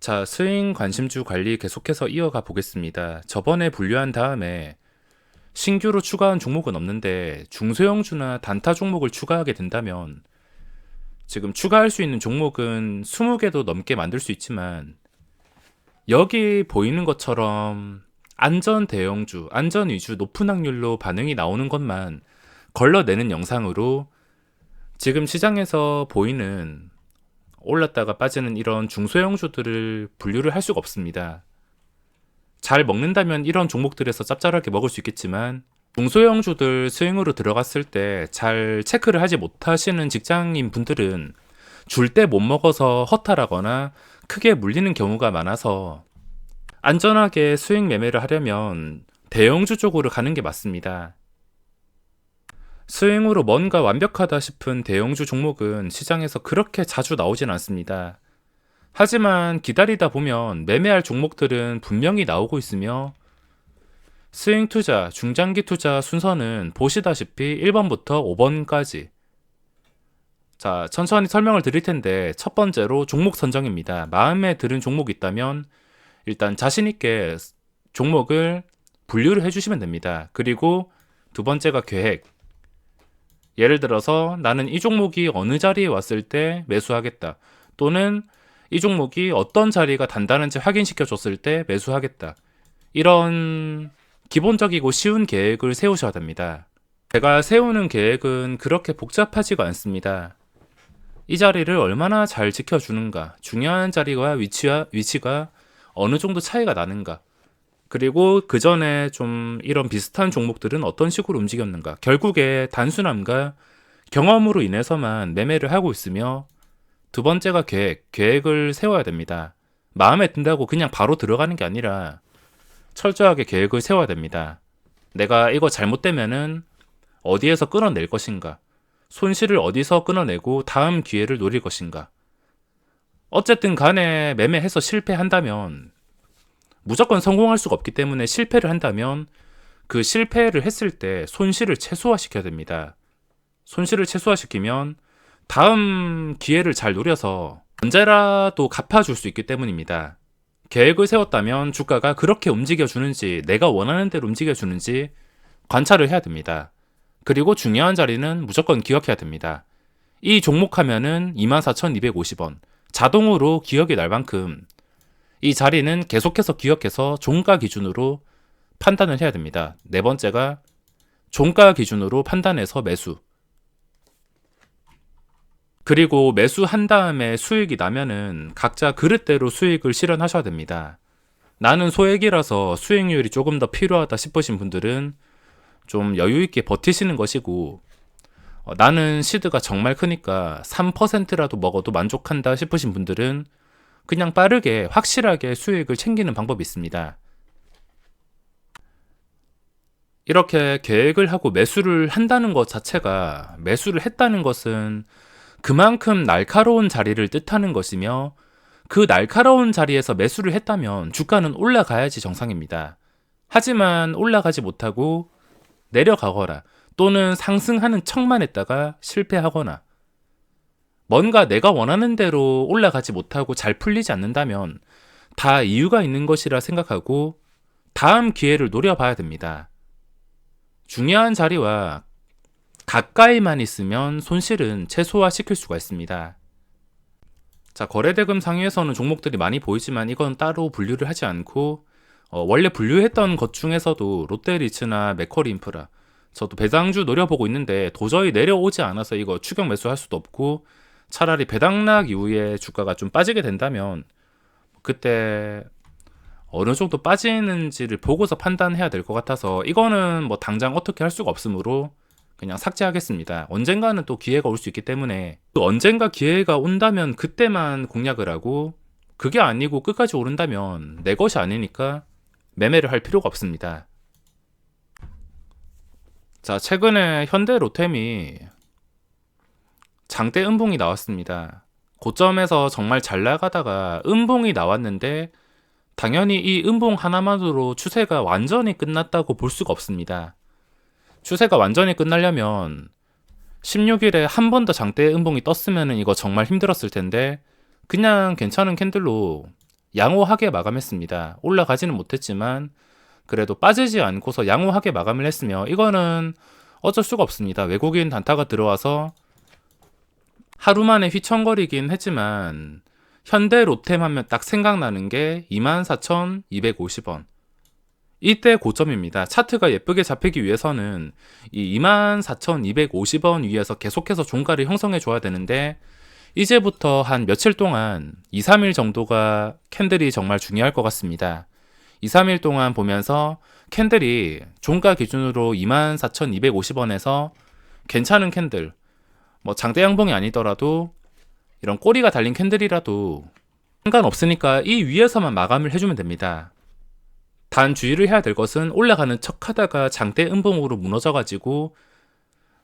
자, 스윙 관심주 관리 계속해서 이어가 보겠습니다. 저번에 분류한 다음에 신규로 추가한 종목은 없는데 중소형주나 단타 종목을 추가하게 된다면 지금 추가할 수 있는 종목은 20개도 넘게 만들 수 있지만 여기 보이는 것처럼 안전 대형주, 안전 위주 높은 확률로 반응이 나오는 것만 걸러내는 영상으로 지금 시장에서 보이는 올랐다가 빠지는 이런 중소형주들을 분류를 할 수가 없습니다. 잘 먹는다면 이런 종목들에서 짭짤하게 먹을 수 있겠지만 중소형주들 스윙으로 들어갔을 때 잘 체크를 하지 못하시는 직장인 분들은 줄 때 못 먹어서 허탈하거나 크게 물리는 경우가 많아서 안전하게 스윙 매매를 하려면 대형주 쪽으로 가는 게 맞습니다. 스윙으로 뭔가 완벽하다 싶은 대형주 종목은 시장에서 그렇게 자주 나오진 않습니다. 하지만 기다리다 보면 매매할 종목들은 분명히 나오고 있으며 스윙 투자, 중장기 투자 순서는 보시다시피 1번부터 5번까지. 자, 천천히 설명을 드릴 텐데 첫 번째로 종목 선정입니다. 마음에 드는 종목이 있다면 일단 자신 있게 종목을 분류를 해주시면 됩니다. 그리고 두 번째가 계획. 예를 들어서 나는 이 종목이 어느 자리에 왔을 때 매수하겠다. 또는 이 종목이 어떤 자리가 단단한지 확인시켜 줬을 때 매수하겠다. 이런 기본적이고 쉬운 계획을 세우셔야 됩니다. 제가 세우는 계획은 그렇게 복잡하지가 않습니다. 이 자리를 얼마나 잘 지켜주는가, 중요한 자리와 위치가 어느 정도 차이가 나는가, 그리고 그 전에 좀 이런 비슷한 종목들은 어떤 식으로 움직였는가. 결국에 단순함과 경험으로 인해서만 매매를 하고 있으며 두 번째가 계획을 세워야 됩니다. 마음에 든다고 그냥 바로 들어가는 게 아니라 철저하게 계획을 세워야 됩니다. 내가 이거 잘못되면은 어디에서 끊어낼 것인가, 손실을 어디서 끊어내고 다음 기회를 노릴 것인가. 어쨌든 간에 매매해서 실패한다면 무조건 성공할 수가 없기 때문에 실패를 한다면 그 실패를 했을 때 손실을 최소화시켜야 됩니다. 손실을 최소화시키면 다음 기회를 잘 노려서 언제라도 갚아줄 수 있기 때문입니다. 계획을 세웠다면 주가가 그렇게 움직여주는지, 내가 원하는 대로 움직여주는지 관찰을 해야 됩니다. 그리고 중요한 자리는 무조건 기억해야 됩니다. 이 종목 하면은 24,250원 자동으로 기억이 날 만큼 이 자리는 계속해서 기억해서 종가 기준으로 판단을 해야 됩니다. 네 번째가 종가 기준으로 판단해서 매수. 그리고 매수한 다음에 수익이 나면은 각자 그릇대로 수익을 실현하셔야 됩니다. 나는 소액이라서 수익률이 조금 더 필요하다 싶으신 분들은 좀 여유있게 버티시는 것이고, 나는 시드가 정말 크니까 3%라도 먹어도 만족한다 싶으신 분들은 그냥 빠르게 확실하게 수익을 챙기는 방법이 있습니다. 이렇게 계획을 하고 매수를 한다는 것 자체가, 매수를 했다는 것은 그만큼 날카로운 자리를 뜻하는 것이며, 그 날카로운 자리에서 매수를 했다면 주가는 올라가야지 정상입니다. 하지만 올라가지 못하고 내려가거나 또는 상승하는 척만 했다가 실패하거나 뭔가 내가 원하는 대로 올라가지 못하고 잘 풀리지 않는다면 다 이유가 있는 것이라 생각하고 다음 기회를 노려봐야 됩니다. 중요한 자리와 가까이만 있으면 손실은 최소화시킬 수가 있습니다. 자, 거래대금 상위에서는 종목들이 많이 보이지만 이건 따로 분류를 하지 않고 원래 분류했던 것 중에서도 롯데리츠나 맥쿼리인프라, 저도 배당주 노려보고 있는데 도저히 내려오지 않아서 이거 추격 매수할 수도 없고, 차라리 배당락 이후에 주가가 좀 빠지게 된다면 그때 어느 정도 빠지는지를 보고서 판단해야 될 것 같아서 이거는 뭐 당장 어떻게 할 수가 없으므로 그냥 삭제하겠습니다. 언젠가는 또 기회가 올 수 있기 때문에, 또 언젠가 기회가 온다면 그때만 공략을 하고, 그게 아니고 끝까지 오른다면 내 것이 아니니까 매매를 할 필요가 없습니다. 자, 최근에 현대 로템이 장대 음봉이 나왔습니다. 고점에서 정말 잘 나가다가 음봉이 나왔는데 당연히 이 음봉 하나만으로 추세가 완전히 끝났다고 볼 수가 없습니다. 추세가 완전히 끝나려면 16일에 한 번 더 장대 음봉이 떴으면 이거 정말 힘들었을 텐데 그냥 괜찮은 캔들로 양호하게 마감했습니다. 올라가지는 못했지만 그래도 빠지지 않고서 양호하게 마감을 했으며 이거는 어쩔 수가 없습니다. 외국인 단타가 들어와서 하루 만에 휘청거리긴 했지만 현대 로템 하면 딱 생각나는 게 24,250원. 이때 고점입니다. 차트가 예쁘게 잡히기 위해서는 이 24,250원 위에서 계속해서 종가를 형성해 줘야 되는데 이제부터 한 며칠 동안 2, 3일 정도가 캔들이 정말 중요할 것 같습니다. 2, 3일 동안 보면서 캔들이 종가 기준으로 24,250원에서 괜찮은 캔들, 뭐 장대 양봉이 아니더라도 이런 꼬리가 달린 캔들이라도 상관없으니까 이 위에서만 마감을 해주면 됩니다. 단 주의를 해야 될 것은 올라가는 척 하다가 장대 음봉으로 무너져가지고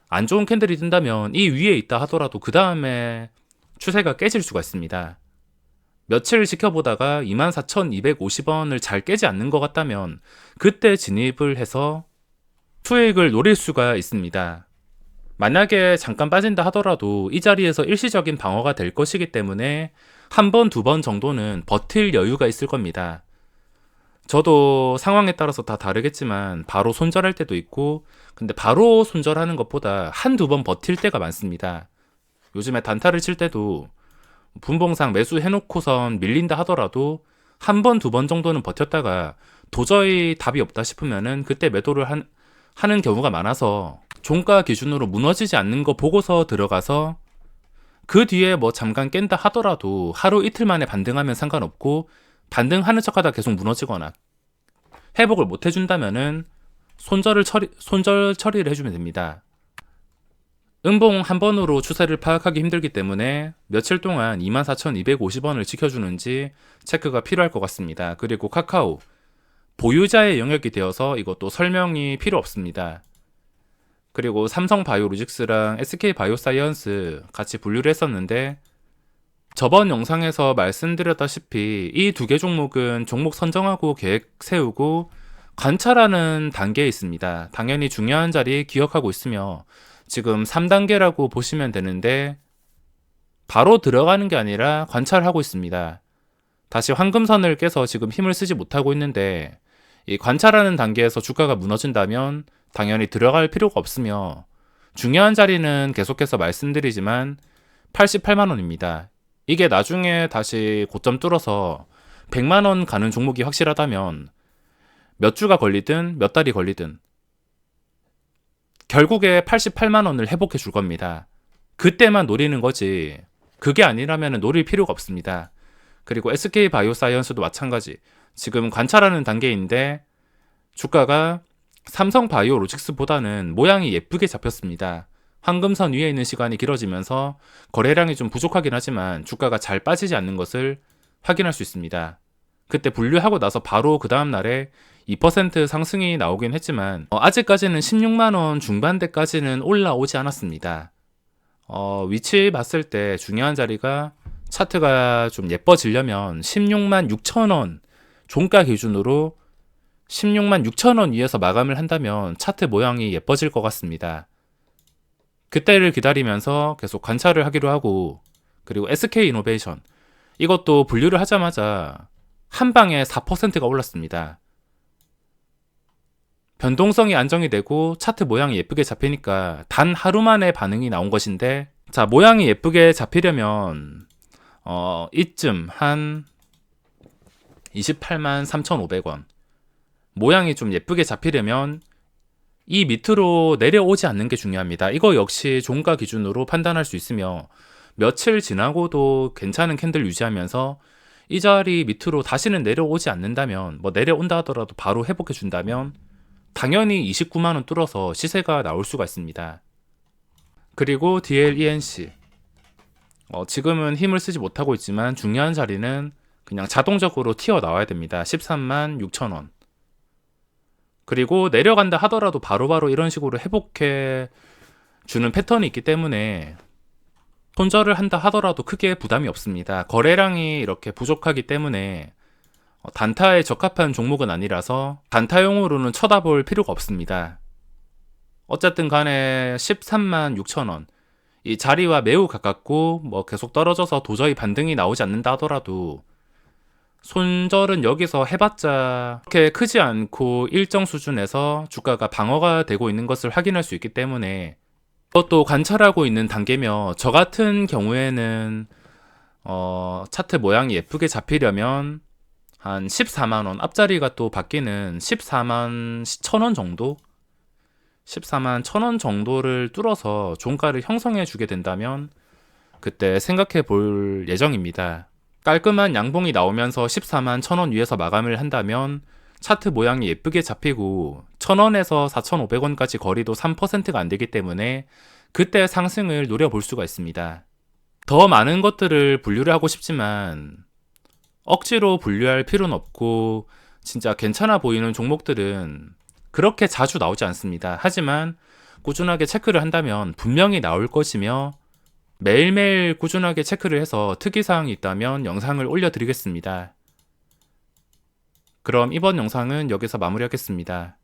안 좋은 캔들이 뜬다면 이 위에 있다 하더라도 그 다음에 추세가 깨질 수가 있습니다. 며칠 지켜보다가 24,250원을 잘 깨지 않는 것 같다면 그때 진입을 해서 수익을 노릴 수가 있습니다. 만약에 잠깐 빠진다 하더라도 이 자리에서 일시적인 방어가 될 것이기 때문에 한 번, 두 번 정도는 버틸 여유가 있을 겁니다. 저도 상황에 따라서 다 다르겠지만 바로 손절할 때도 있고 근데 바로 손절하는 것보다 한두 번 버틸 때가 많습니다. 요즘에 단타를 칠 때도 분봉상 매수해놓고선 밀린다 하더라도 한 번, 두 번 정도는 버텼다가 도저히 답이 없다 싶으면은 그때 매도를 하는 경우가 많아서 종가 기준으로 무너지지 않는 거 보고서 들어가서 그 뒤에 뭐 잠깐 깬다 하더라도 하루 이틀 만에 반등하면 상관없고 반등하는 척하다 계속 무너지거나 회복을 못 해준다면은 손절 처리를 해주면 됩니다. 음봉 한 번으로 추세를 파악하기 힘들기 때문에 며칠 동안 24,250원을 지켜주는지 체크가 필요할 것 같습니다. 그리고 카카오 보유자의 영역이 되어서 이것도 설명이 필요 없습니다. 그리고 삼성바이오로직스랑 SK바이오사이언스 같이 분류를 했었는데 저번 영상에서 말씀드렸다시피 이 두 개 종목은 종목 선정하고 계획 세우고 관찰하는 단계에 있습니다. 당연히 중요한 자리 기억하고 있으며 지금 3단계라고 보시면 되는데 바로 들어가는 게 아니라 관찰하고 있습니다. 다시 황금선을 깨서 지금 힘을 쓰지 못하고 있는데 이 관찰하는 단계에서 주가가 무너진다면 당연히 들어갈 필요가 없으며 중요한 자리는 계속해서 말씀드리지만 88만원입니다. 이게 나중에 다시 고점 뚫어서 100만원 가는 종목이 확실하다면 몇 주가 걸리든 몇 달이 걸리든 결국에 88만원을 회복해 줄 겁니다. 그때만 노리는 거지 그게 아니라면 노릴 필요가 없습니다. 그리고 SK바이오사이언스도 마찬가지. 지금 관찰하는 단계인데 주가가 삼성바이오로직스보다는 모양이 예쁘게 잡혔습니다. 황금선 위에 있는 시간이 길어지면서 거래량이 좀 부족하긴 하지만 주가가 잘 빠지지 않는 것을 확인할 수 있습니다. 그때 분류하고 나서 바로 그 다음 날에 2% 상승이 나오긴 했지만 아직까지는 16만원 중반대까지는 올라오지 않았습니다. 위치 봤을 때 중요한 자리가 차트가 좀 예뻐지려면 16만 6천원 종가 기준으로 16만 6천원 위에서 마감을 한다면 차트 모양이 예뻐질 것 같습니다. 그때를 기다리면서 계속 관찰을 하기로 하고 그리고 SK이노베이션 이것도 분류를 하자마자 한 방에 4%가 올랐습니다. 변동성이 안정이 되고 차트 모양이 예쁘게 잡히니까 단 하루 만에 반응이 나온 것인데 자 모양이 예쁘게 잡히려면 이쯤 한 28만 3,500원 모양이 좀 예쁘게 잡히려면 이 밑으로 내려오지 않는 게 중요합니다. 이거 역시 종가 기준으로 판단할 수 있으며 며칠 지나고도 괜찮은 캔들 유지하면서 이 자리 밑으로 다시는 내려오지 않는다면 뭐 내려온다 하더라도 바로 회복해 준다면 당연히 29만원 뚫어서 시세가 나올 수가 있습니다. 그리고 DLENC 지금은 힘을 쓰지 못하고 있지만 중요한 자리는 그냥 자동적으로 튀어나와야 됩니다. 13만 6천원 그리고 내려간다 하더라도 바로바로 이런 식으로 회복해 주는 패턴이 있기 때문에 손절을 한다 하더라도 크게 부담이 없습니다. 거래량이 이렇게 부족하기 때문에 단타에 적합한 종목은 아니라서 단타용으로는 쳐다볼 필요가 없습니다. 어쨌든 간에 13만 6천원 이 자리와 매우 가깝고 뭐 계속 떨어져서 도저히 반등이 나오지 않는다 하더라도 손절은 여기서 해봤자 그렇게 크지 않고 일정 수준에서 주가가 방어가 되고 있는 것을 확인할 수 있기 때문에 그것도 관찰하고 있는 단계며, 저 같은 경우에는 차트 모양이 예쁘게 잡히려면 한 14만원, 앞자리가 또 바뀌는 14만 1천원 정도? 14만 1천원 정도를 뚫어서 종가를 형성해 주게 된다면 그때 생각해 볼 예정입니다. 깔끔한 양봉이 나오면서 14만 1천원 위에서 마감을 한다면 차트 모양이 예쁘게 잡히고 1,000원에서 4,500원까지 거리도 3%가 안 되기 때문에 그때 상승을 노려볼 수가 있습니다. 더 많은 것들을 분류를 하고 싶지만 억지로 분류할 필요는 없고, 진짜 괜찮아 보이는 종목들은 그렇게 자주 나오지 않습니다. 하지만 꾸준하게 체크를 한다면 분명히 나올 것이며, 매일매일 꾸준하게 체크를 해서 특이사항이 있다면 영상을 올려드리겠습니다. 그럼 이번 영상은 여기서 마무리하겠습니다.